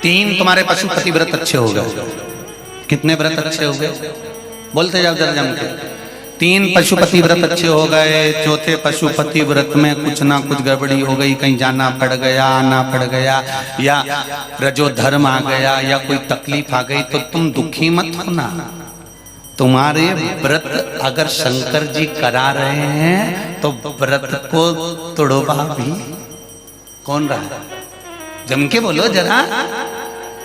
3 तुम्हारे पशुपति व्रत अच्छे हो गए। कितने व्रत अच्छे हो गए? बोलते जाओ जरा जम के। 3 पशुपति व्रत अच्छे हो गए। चौथे पशुपति व्रत में कुछ ना कुछ गड़बड़ी हो गई, कहीं जाना पड़ गया, आना पड़ गया, या रजोधर्म आ गया, या कोई तकलीफ आ गई, तो तुम दुखी मत होना। तुम्हारे व्रत अगर शंकर जी करा रहे हैं तो व्रत को तोड़वा भी कौन रहा? जम के बोलो जरा,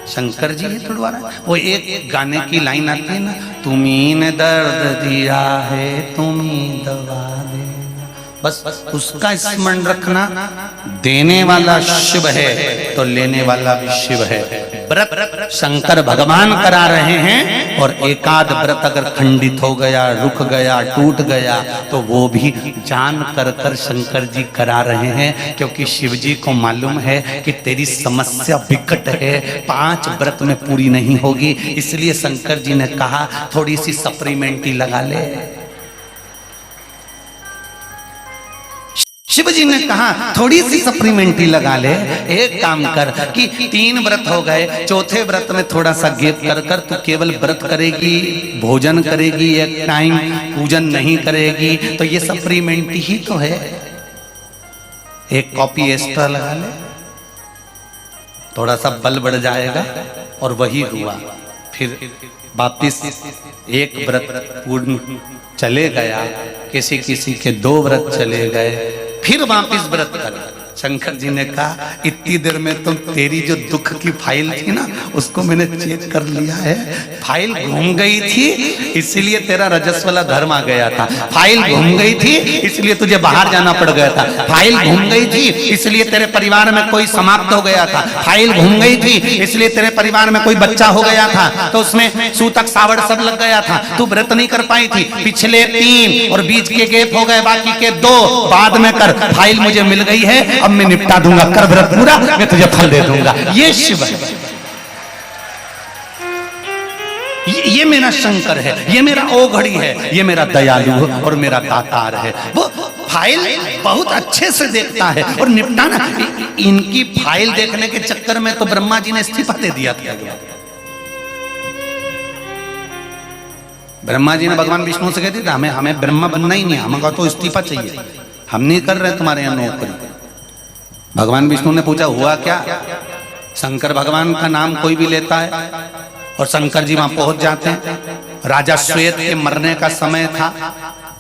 शंकर जी ही तोड़वा रहा है। वो एक गाने की लाइन आती है ना, तुम्ही ने दर्द दिया है तुम्ही दवा दे, बस उसका स्मरण रखना। देने वाला शिव है तो लेने वाला भी शिव है। व्रत शंकर भगवान करा रहे हैं, और एकाध व्रत अगर खंडित हो गया, रुक गया, टूट गया, तो वो भी जान कर शंकर जी करा रहे हैं, क्योंकि शिव जी को मालूम है कि तेरी समस्या विकट है, 5 व्रत में पूरी नहीं होगी। इसलिए शंकर जी ने कहा थोड़ी सी सप्लीमेंट्री लगा ले। शिव जी ने कहा थोड़ी सी सप्लीमेंट्री लगा ले। एक काम कर कि 3 व्रत हो गए, चौथे व्रत में थोड़ा सा गैप कर तू केवल व्रत करेगी, भोजन करेगी, एक टाइम पूजन नहीं करेगी, तो ये सप्लीमेंट्री ही तो है। एक कॉपी एक्स्ट्रा लगा ले, थोड़ा सा बल बढ़ जाएगा। और वही हुआ। फिर वापिस एक व्रत पूर्ण चले गया, किसी किसी के 2 व्रत चले गए, फिर वापिस व्रत कर। शंकर जी ने कहा इतनी देर में तुम तेरी जो दुख की फाइल थी ना, उसको मैंने चेक कर लिया है। फाइल घूम गई थी, इसलिए तेरा रजस्वला धर्म आ गया था। फाइल घूम गई थी, इसलिए तुझे बाहर जाना पड़ गया था। फाइल घूम गई थी, इसलिए तेरे परिवार में कोई समाप्त हो गया था। फाइल घूम गई थी, इसलिए तेरे परिवार में कोई बच्चा हो गया था, तो उसमें सूतक सावड़ सब लग गया था, तू व्रत नहीं कर पाई थी। पिछले 3 और बीच के गैप हो गए, बाकी के 2 बाद में कर। फाइल मुझे मिल गई है, अब मैं निपटा दूंगा, कर व्रत पूरा, मैं तुझे फल दे दूंगा। ये शिव है, ये मेरा शंकर है, ये मेरा ओघड़ी है, ये मेरा दयालु और मेरा दातार है। वो फाइल बहुत अच्छे से देखता है और निपटाना। इनकी फाइल देखने के चक्कर में तो ब्रह्मा जी ने इस्तीफा दे दिया था। ब्रह्मा जी ने भगवान विष्णु से कहते थे हमें ब्रह्मा बनना ही नहीं, हमें तो इस्तीफा चाहिए, हम नहीं कर रहे तुम्हारे यहाँ नौकरी। भगवान विष्णु ने पूछा हुआ क्या? शंकर भगवान का नाम कोई भी लेता है और शंकर जी वहां पहुंच जाते हैं। राजा श्वेत के मरने का समय था,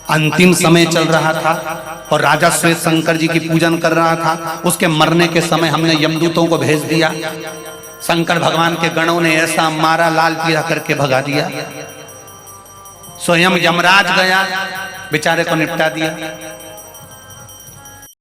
अंतिम समय चल रहा था, और राजा श्वेत शंकर जी की पूजन कर रहा था। उसके मरने के समय हमने यमदूतों को भेज दिया, शंकर भगवान के गणों ने ऐसा मारा, लाल पीला करके भगा दिया। स्वयं यमराज गया, बेचारे को निपटा दिया।